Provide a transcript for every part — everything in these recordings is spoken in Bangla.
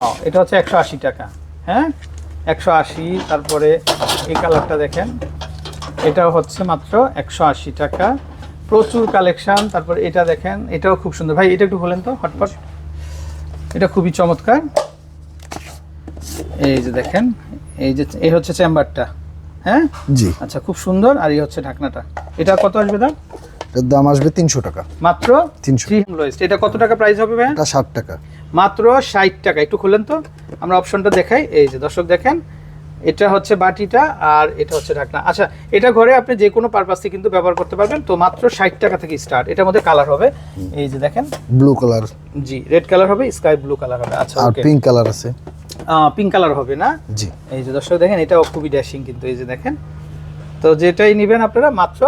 এটা হচ্ছে 180 টাকা। হ্যাঁ 180। তারপরে এই কালারটা দেখেন, এটাও হচ্ছে মাত্র 180 টাকা। প্রচুর কালেকশন। তারপর এটা দেখেন, এটাও খুব সুন্দর। ভাই এটা একটু বলেন তো হটপট, এটা খুবই চমৎকার। এই যে দেখেন, এই হচ্ছে চেম্বারটা। হ্যাঁ জি আচ্ছা, খুব সুন্দর। আর এই হচ্ছে ঢাকনাটা। এটা কত আসবে দাম? এর দাম আসবে 300 টাকা মাত্র 300। এটা কত টাকা প্রাইস হবে ভাই? এটা 60 টাকা। মাত্র 60 টাকা। একটু খুলেন তো, আমরা অপশনটা দেখাই। এই যে দর্শক দেখেন, এটা হচ্ছে বাটিটা আর এটা হচ্ছে ঢাকনা। আচ্ছা, এটা ঘরে আপনি যে কোনো পারপাসে কিন্তু ব্যবহার করতে পারবেন। তো মাত্র 60 টাকা থেকে স্টার্ট। এটার মধ্যে কালার হবে, এই যে দেখেন, ব্লু কালার, জি রেড কালার হবে, স্কাই ব্লু কালার হবে। আচ্ছা আর ওকে, পিঙ্ক কালার আছে। পিঙ্ক কালার হবে না? জি এই যে দর্শক দেখেন, এটাও খুবই ড্যাশিং কিন্তু। এই যে দেখেন, তো যেটাই নেবেন আপনারা মাত্র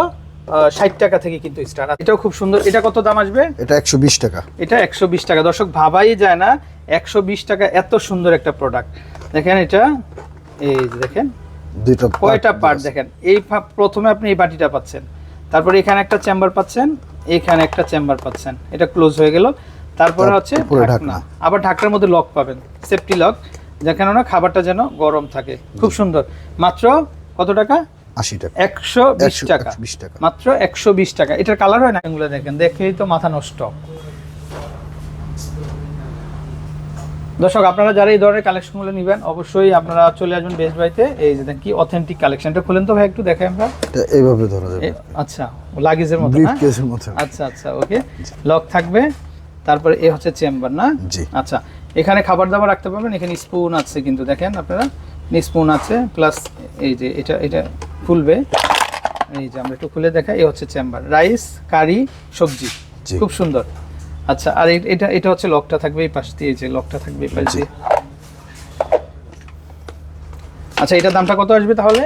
60 টাকা থেকে কিন্তু স্টার্ট। এটাও খুব সুন্দর। এটা কত দাম আসবে? এটা 120 টাকা। এটা 120 টাকা। দর্শক ভাবাই যায় না 120 টাকা এত সুন্দর একটা প্রোডাক্ট। দেখেন এটা, এই যে দেখেন দুইটা কয়টা পার্ট দেখেন। এই প্রথমে আপনি এই বাটিটা পাচ্ছেন, তারপরে এখানে একটা চেম্বার পাচ্ছেন, এখানে একটা চেম্বার পাচ্ছেন, এটা ক্লোজ হয়ে গেল। তারপরে হচ্ছে ঢাকনা, আবার ঢাকনার মধ্যে লক পাবেন, সেফটি লক, যেখানে না খাবারটা যেন গরম থাকে। খুব সুন্দর। মাত্র কত টাকা? 80 টাকা। 120 টাকা। 120 টাকা মাত্র 120 টাকা। এটার কালার হয় না? এগুলো দেখেন, দেখেই তো মাথা নষ্ট। দর্শক আপনারা যারা এই ধরনের কালেকশনগুলো নেবেন, অবশ্যই আপনারা চলে আসবেন বেস্ট বাইতে। এই যে দেখেন কি অথেন্টিক কালেকশনটা। খুলেন তো ভাই, একটু দেখাই আমরা। এটা এইভাবে ধরা যাবে। আচ্ছা, লাগেজের মতো না? ব্রিফকেসের মতো। আচ্ছা আচ্ছা ওকে, লক থাকবে। তারপরে এই হচ্ছে চেম্বার না? জি আচ্ছা, এখানে খাবার দাবার রাখতে পারবেন। এখানে স্পুন আছে কিন্তু, দেখেন আপনারা স্পুন আছে, প্লাস এই যে এটা খুলবে। এই যে আমরা একটু খুলে দেখাই, এই হচ্ছে চেম্বার, রাইস কারি সবজি, খুব সুন্দর। আচ্ছা, আর এটা হচ্ছে লকটা থাকবে এই পাশ দিয়ে, যে লকটা থাকবে এই পাশ দিয়ে। আচ্ছা, এটার দামটা কত আসবে তাহলে?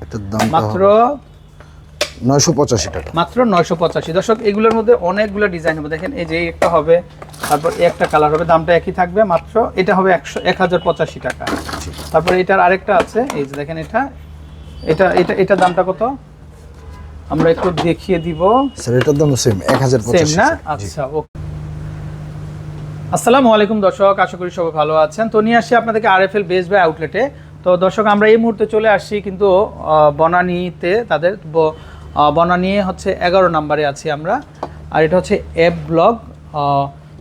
এটার দাম মাত্র 985 টাকা। মাত্র 985। দর্শক এগুলোর মধ্যে অনেকগুলো ডিজাইন হবে। দেখেন এই যে একটা হবে, তারপর একটা কালার হবে, দামটা একই থাকবে। মাত্র এটা হবে 1085 টাকা। তারপরে এটার আরেকটা আছে, এই যে দেখেন, এটা দামটা কত আমরা একটু দেখিয়ে দিব। স্যার এটার দাম সেম 1085 সেম না? আচ্ছা ওকে। আসসালামু আলাইকুম দর্শক, আশা করি সবাই ভালো আছেন। তো নিয়ে আসছি আপনাদেরকে আরএফএল বেস্ট বাই আউটলেটে। তো দর্শক আমরা এই মুহূর্তে চলে আসছি কিন্তু বনানীতে, তাদের বনানী হচ্ছে 11 নম্বরে আছি আমরা। আর এটা হচ্ছে এফ ব্লগ।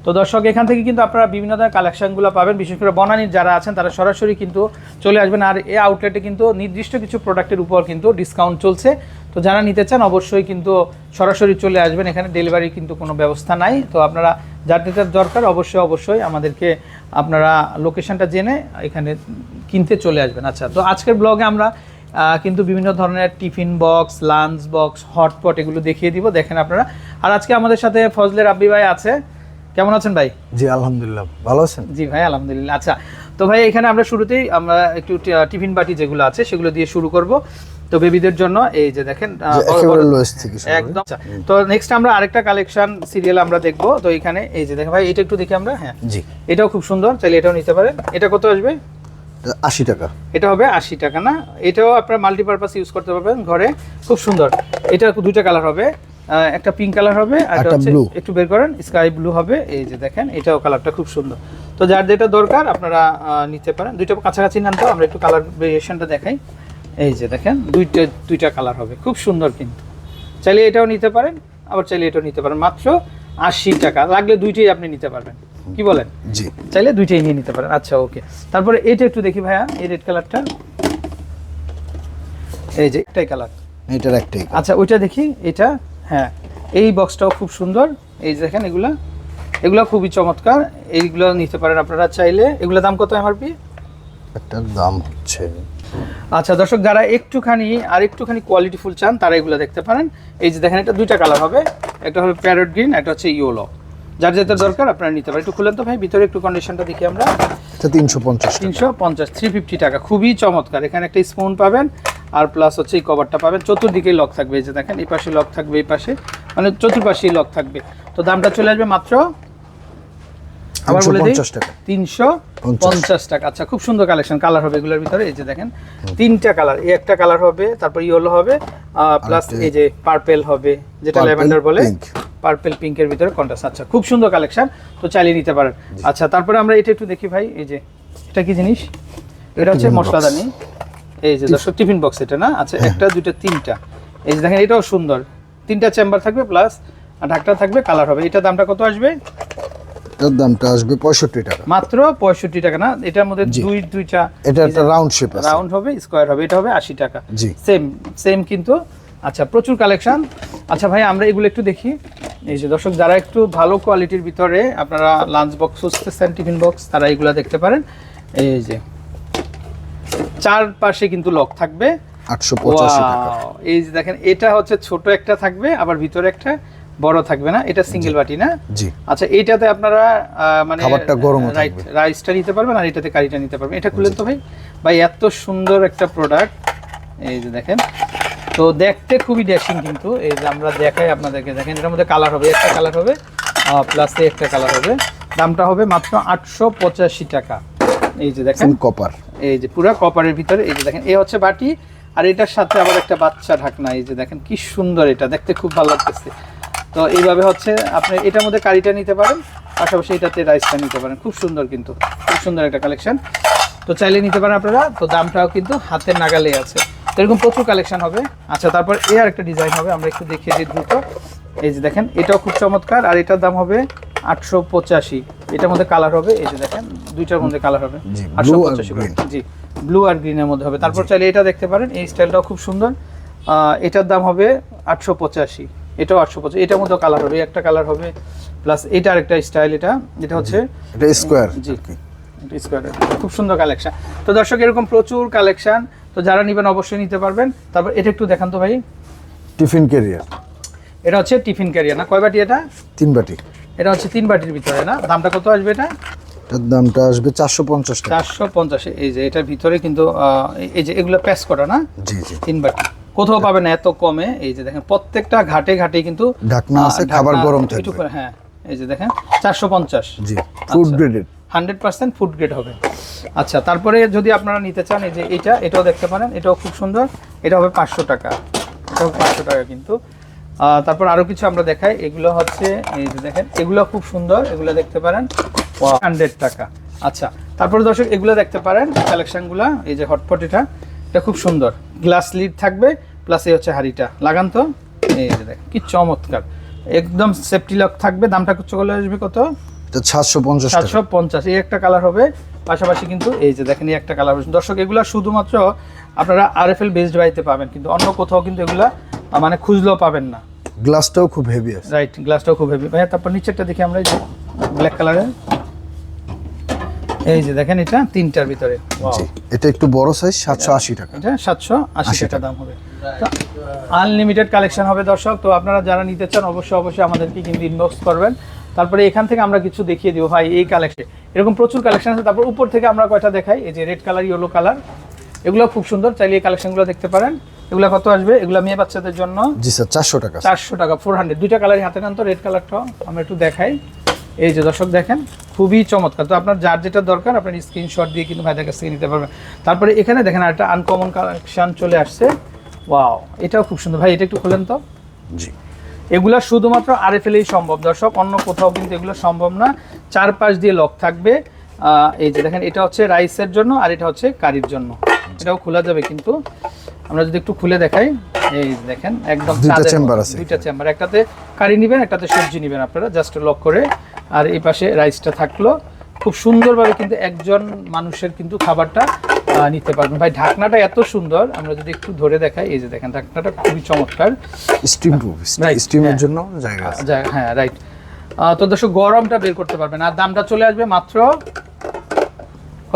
তো দর্শক এখান থেকে কিন্তু আপনারা বিভিন্ন ধরনের কালেকশনগুলো পাবেন। বিশেষ করে বনানীর যারা আছেন তারা সরাসরি কিন্তু চলে আসবেন। আর এই আউটলেটে কিন্তু নির্দিষ্ট কিছু প্রোডাক্টের উপর কিন্তু ডিসকাউন্ট চলছে। তো যারা নিতে চান অবশ্যই কিন্তু সরাসরি চলে আসবেন। এখানে ডেলিভারি কিন্তু কোনো ব্যবস্থা নাই। তো আপনারা যার যেটা দরকার অবশ্যই আমাদেরকে আপনারা লোকেশনটা জেনে এখানে কিনতে চলে আসবেন। আচ্ছা, তো আজকের ব্লগে আমরা কিন্তু বিভিন্ন ধরনের tiffin box, lunch box, hotpot এগুলো দেখিয়ে দিব, দেখেন আপনারা। আর আজকে আমাদের সাথে ফজলে রাব্বি ভাই আছে। কেমন আছেন ভাই? জি আলহামদুলিল্লাহ, ভালো আছেন? জি ভাই আলহামদুলিল্লাহ। আচ্ছা, তো ভাই এখানে আমরা শুরুতেই আমরা একটু টিফিন বাটি যেগুলো আছে সেগুলো দিয়ে শুরু করব। তো বেবিদের জন্য এই যে দেখেন একদম। তো নেক্সট আমরা আরেকটা কালেকশন সিরিয়াল আমরা দেখবো। তো এখানে এই যে দেখেন ভাই, এটা একটু দেখি আমরা। হ্যাঁ জি, এটাও খুব সুন্দর, চাইলে এটাও নিতে পারেন। এটা কত আসবে? 80 টাকা। এটা হবে 80 টাকা না? এটাও আপনারা মাল্টিপারপাস ইউজ করতে পারবেন ঘরে, খুব সুন্দর। এটা দুইটা কালার হবে, একটা পিঙ্ক কালার হবে আর একটা হচ্ছে একটু বের করেন স্কাই ব্লু হবে। এই যে দেখেন, এটাও কালারটা খুব সুন্দর। তো যার যেটা দরকার আপনারা নিতে পারেন। দুইটা কাছাকাছি নেন তো, আমরা একটু কালার ভেরিয়েশনটা দেখাই। এই যে দেখেন, দুইটা কালার হবে, খুব সুন্দর কিন্তু। চাইলে এটাও নিতে পারেন, আবার চাইলে এটাও নিতে পারেন। মাত্র 80 টাকা, লাগলে দুইটাই আপনি নিতে পারবেন। কি বলেন? জি, চাইলে দুইটাই নিয়ে নিতে পারেন। আচ্ছা ওকে। তারপরে এটা একটু দেখি ভাইয়া, এই রেড কালারটা, এই যে একটাই কালার, এটার একটাই। আচ্ছা ওইটা দেখি, এটা হ্যাঁ, এই বক্সটাও খুব সুন্দর। এই যে দেখেন, এগুলা খুবই চমৎকার, এইগুলো নিতে পারেন আপনারা চাইলে। এগুলোর দাম কত এমআরপি? একটার দাম হচ্ছে। আচ্ছা দর্শক, যারা একটুখানি কোয়ালিটি ফুল চান তারা এগুলো দেখতে পারেন। এই যে দেখেন, এটা দুইটা কালার হবে, একটা হবে প্যারট গ্রিন, একটা হচ্ছে ইয়েলো। যার যেটা দরকার আপনারা নিতে পারেন। একটু খুলেন তো ভাই, ভিতরে একটু কন্ডিশনটা দেখি আমরা। এটা 350 350 টাকা, খুবই চমৎকার। এখানে একটা স্পুন পাবেন আর প্লাস হচ্ছে এই কভারটা পাবেন। চতুর্দিকেই লক থাকবে, এই যে দেখেন, এই পাশে লক থাকবে, এই পাশে, মানে চতুর্পাশেই লক থাকবে। তো দামটা চলে আসবে মাত্র, আবার বলে দিই, 350 টাকা। আচ্ছা, খুব সুন্দর কালেকশন, কালার হবে এগুলোর ভিতরে। এই যে দেখেন, তিনটা কালার, এই একটা কালার হবে, তারপর ইয়েলো হবে, প্লাস এই যে পার্পল হবে, যেটা ল্যাভেন্ডার বলে, পার্পল পিঙ্কের ভিতরে কন্ট্রাস্ট। আচ্ছা, খুব সুন্দর কালেকশন, তো চালিয়ে নিতে পারেন। আচ্ছা, তারপরে আমরা এটা একটু দেখি ভাই। এই যে এটা কি জিনিস? এটা হচ্ছে মশলাদানি। এই যে দর্শক টিফিন বক্স এটা না? আচ্ছা, একটা দুইটা তিনটা। এই যে দেখেন, এটাও সুন্দর, তিনটা চেম্বার থাকবে প্লাস ঢাকনা থাকবে, কালার হবে। এটা দামটা কত আসবে? এটার দামটা আসবে 65 টাকা। মাত্র 65 টাকা না? এটার মধ্যে দুইটা, এটা একটা রাউন্ড শেপ আছে, রাউন্ড হবে, স্কয়ার হবে, এটা হবে 80 টাকা। জি, সেম কিন্তু। আচ্ছা, প্রচুর কালেকশন। আচ্ছা ভাই, আমরা এগুলো একটু দেখি। এই যে দর্শক, যারা একটু ভালো কোয়ালিটির ভিতরে আপনারা লাঞ্চ বক্স খুঁজতেছেন, টিফিন বক্স, তারা এগুলো দেখতে পারেন। এই যে চারপাশে কিন্তু লক থাকবে, 885 টাকা। Wow! এই যে দেখেন, এটা হচ্ছে ছোট একটা থাকবে, আবার ভিতরে একটা বড় থাকবে না? এটা সিঙ্গেল বাটি না? জি। আচ্ছা, এইটাতে আপনারা মানে খাবারটা গরম থাকবে, রাইসটা নিতে পারবেন, আর এটাতে কারিটা নিতে পারবেন। এটা খুলেন তো ভাই। ভাই, এত সুন্দর একটা প্রোডাক্ট। এই যে দেখেন, তো দেখতে খুবই ড্যাশিং কিন্তু। এই যে আমরা দেখাই আপনাদেরকে, দেখেন এটার মধ্যে কালার হবে, একটা কালার হবে প্লাস একটা কালার হবে। দামটা হবে মাত্র 885 টাকা। এই যে দেখেন, কপার, এই যে পুরো কপারের ভিতরে। এই যে দেখেন, এই হচ্ছে বাটি, আর এটার সাথে আবার একটা বাচ্চা ঢাকনা। এই যে দেখেন কি সুন্দর, এটা দেখতে খুব ভালো লাগতেছে। তো এইভাবে হচ্ছে আপনি এটার মধ্যে কারিটা নিতে পারেন, পাশাপাশি এটাতে রাইসটা নিতে পারেন। খুব সুন্দর কিন্তু, খুব সুন্দর একটা কালেকশন, তো চাইলে নিতে পারেন আপনারা। তো দামটাও কিন্তু হাতের নাগালে আছে। তো এরকম প্রচুর কালেকশন হবে। আচ্ছা, তারপর এর একটা ডিজাইন হবে, আমরা একটু দেখিয়ে দিই দ্রুত। এই যে দেখেন, এটাও খুব চমৎকার, আর এটার দাম হবে 885। এটার মধ্যে কালার হবে, এই যে দেখেন দুইটার মধ্যে কালার হবে 885। জি, ব্লু আর গ্রিনের মধ্যে হবে। তারপর চাইলে এটা দেখতে পারেন, এই স্টাইলটাও খুব সুন্দর। এটার দাম হবে 885, এটাও 885। এটার মধ্যে কালার হবে, একটা কালার হবে প্লাস এটা আরেকটা স্টাইল। এটা হচ্ছে এটা স্কয়ার। জি, এটা স্কয়ার। খুব সুন্দর কালেকশন। তো দর্শক, এরকম প্রচুর কালেকশন, তো যারা নেবেন অবশ্যই নিতে পারবেন। তারপর এটা একটু দেখান তো ভাই। টিফিন ক্যারিয়ার, এটা হচ্ছে টিফিন ক্যারিয়ার না? কয় বাটি এটা? 3 বাটি। এটা হচ্ছে 3 বাটির ভিতরে না? দামটা কত আসবে এটা? এটার দামটা আসবে 450 টাকা। 450। এই যে এটার ভিতরে কিন্তু এই যে এগুলো প্যাস করা না? জি জি। 3 বাটি কোথাও পাবেন না এত কমে। এই যে দেখেন, প্রত্যেকটা ঘাটে ঘাটে কিন্তু ঢাকনা আছে, খাবার গরম থাকবে। হ্যাঁ, এই যে দেখেন 450। জি, ফুড গ্রেডেড, 100% ফুড গ্রেড হবে। আচ্ছা, তারপরে যদি আপনারা নিতে চান, এই যে এটাও দেখতে পারেন, এটাও খুব সুন্দর। এটা হবে 500 টাকা, এটাও 500 টাকা কিন্তু। তারপর আরো কিছু আমরা দেখাই। এগুলো হচ্ছে, এই যে দেখেন, এগুলো খুব সুন্দর, এগুলো দেখতে পারেন 100 টাকা। আচ্ছা, তারপরে দর্শক এগুলো দেখতে পারেন কালেকশনগুলো। এই যে হটপট, এটা খুব সুন্দর, গ্লাস লিড থাকবে প্লাস এই হচ্ছে হাঁড়িটা লাগান তো। এই যে দেখেন কি চমৎকার, একদম সেফটি লক থাকবে। দামটা চলে আসবে কত? এটা 750 টাকা। 750। এই একটা কালার হবে, পাশাপাশি কিন্তু এই যে দেখেন, এই একটা কালার হবে। দর্শক, এগুলা শুধুমাত্র আপনারা আরএফএল বেসড বাইতে পাবেন, কিন্তু অন্য কোথাও কিন্তু এগুলা মানে খুঁজলেও পাবেন না। গ্লাসটাও খুব হেভি আছে। রাইট, গ্লাসটাও খুব হেভি। ভাইয়া, তারপর নিচেরটা দেখি আমরা। এই যে ব্ল্যাক কালারের, এই যে দেখেন, এটা 3টার ভিতরে। জি, এটা একটু বড় সাইজ, 780 টাকা। এটা 780 টাকা দাম হবে। তো আনলিমিটেড কালেকশন হবে দর্শক। তো আপনারা যারা নিতে চান অবশ্যই আমাদেরকে কিন্তু ইনবক্স করবেন। তারপরে এখান থেকে আমরা কিছু দেখিয়ে দিব ভাই, এই কালেকশন এরকম প্রচুর কালেকশন আছে। তারপর উপর থেকে আমরা কয়টা দেখাই। এই যে রেড কালার, ইয়েলো কালার, এগুলো খুব সুন্দর, চাইলে এই কালেকশনগুলো দেখতে পারেন। এগুলো কত আসবে? এগুলো মেয়ে বাচ্চাদের জন্য। জি স্যার, 400 টাকা। 400 টাকা, 400। দুইটা কালারই হাতে নেন তো, রেড কালারটাও আমরা একটু দেখাই। এই যে দর্শক দেখেন, খুবই চমৎকার। তো আপনার যার যেটা দরকার আপনার স্ক্রিনশট দিয়ে কিন্তু ভাইদের কাছ থেকে নিতে পারবেন। তারপরে এখানে দেখেন একটা আনকমন কালেকশন চলে আসছে। ওয়াও, এটাও খুব সুন্দর। ভাই, এটা একটু খুলেন তো। জি, এগুলা শুধুমাত্র আরএফএলই সম্ভব দর্শক, অন্য কোথাও কিন্তু এগুলো সম্ভব না। চারপাশ দিয়ে লক থাকবে। এই যে দেখেন, এটা হচ্ছে রাইসের জন্য, আর এটা হচ্ছে কারির জন্য। এটাও খোলা যাবে কিন্তু। আমরা যদি একটু খুলে দেখাই, এই দেখেন একদম দুইটা চেম্বার আছে, দুইটা চেম্বার, একটাতে কারি নেবেন, একটাতে সবজি নেবেন আপনারা, জাস্ট লক করে। আর এই পাশে রাইসটা থাকলো খুব সুন্দরভাবে, কিন্তু একজন মানুষের কিন্তু খাবারটা নিতে পারবেন। ভাই, ঢাকনাটা এত সুন্দর, আমরা যদি একটু ধরে দেখাই। এই যে দেখেন, ঢাকনাটা খুবই চমৎকার, স্টিম প্রুফ, স্টিমের জন্য জায়গা আছে। হ্যাঁ, রাইট। তো দর্শক, গরমটা বের করতে পারবেন। আর দামটা চলে আসবে মাত্র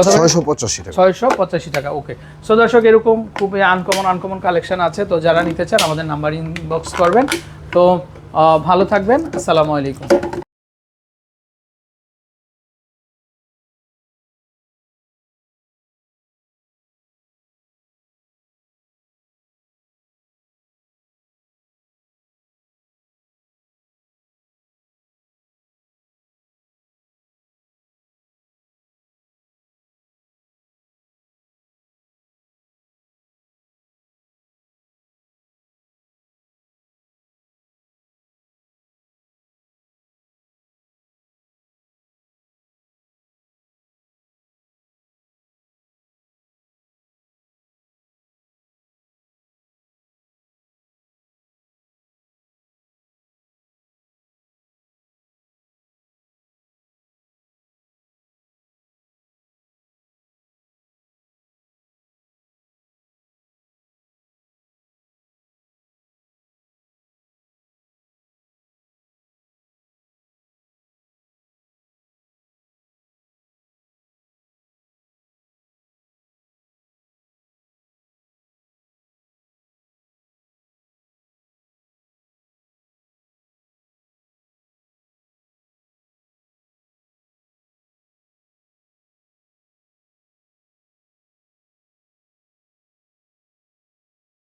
685 টাকা। 685 টাকা। ওকে। সো দর্শক, এরকম খুবই আনকমন কালেকশন আছে। তো যারা নিতে চান আমাদের নাম্বার ইনবক্স করবেন। তো ভালো থাকবেন। আসসালামু আলাইকুম।